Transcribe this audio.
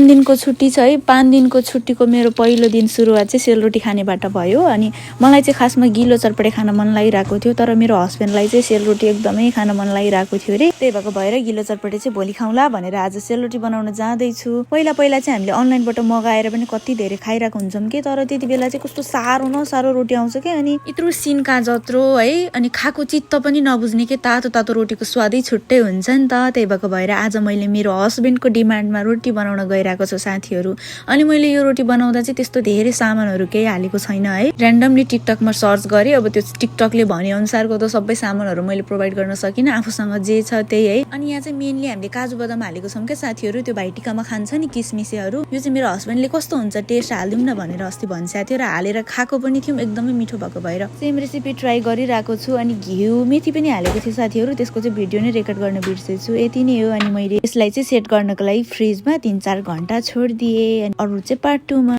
5 दिनको छुट्टी छ है। 5 दिनको छुट्टीको मेरो पहिलो दिन सुरुवात चाहिँ सेलरोटी खानेबाट भयो। अनि मलाई चाहिँ खासमा गिलो चटपटे खान मन लागिरहेको थियो, तर मेरो हस्बेन्डलाई चाहिँ सेलरोटी एकदमै खान मन लागिरहेको थियो रे। त्यही भएको भएर गिलो चटपटे चाहिँ भोलि खाउँला भनेर आज सेलरोटी बनाउन जाँदैछु। पहिला चाहिँ हामीले अनलाइनबाट मगाएर पनि कति धेरै खाइरहेको हुन्छौँ कि, तर त्यति बेला चाहिँ कस्तो साह्रो न साह्रो रोटी आउँछ कि, अनि यत्रो सिन्का जत्रो है, अनि खाएको चित्त पनि नबुझ्ने के तातो तातो रोटीको स्वादै छुट्टै हुन्छ नि त। त्यही भएको भएर आज मैले मेरो हस्बेन्डको डिमान्डमा रोटी बनाउन गइरहेको छु साथीहरू। अनि मैले यो रोटी बनाउँदा चाहिँ त्यस्तो धेरै सामानहरू केही हालेको छैन है, र्यान्डमली टिकटकमा सर्च गरेँ। अब त्यो टिकटकले भने अनुसारको त सबै सामानहरू मैले प्रोभाइड गर्न सकिनँ, आफूसँग जे छ त्यही है। अनि यहाँ चाहिँ मेनली हामीले काजु बदाम हालेको छौँ क्या साथीहरू, त्यो भाइटिकामा खान्छ नि किसमिसेहरू। यो चाहिँ मेरो हस्बेन्डले कस्तो हुन्छ टेस्ट हालिदिउँ न भनेर अस्ति भनिसकेको थियो र हालेर खाएको पनि थियौँ, एकदमै मिठो भएको भएर सेम रेसिपी ट्राई गरिरहेको छु। अनि घिउ मेथी पनि हालेको थियो साथीहरू, त्यसको चाहिँ भिडियो नै रेकर्ड गर्न बिर्सेछु। यति नै हो। अनि मैले यसलाई चाहिँ सेट गर्नको लागि फ्रिजमा 3-4 घन्टा छोडिदिएँ। अनि अरू चाहिँ पार्ट 2 मा।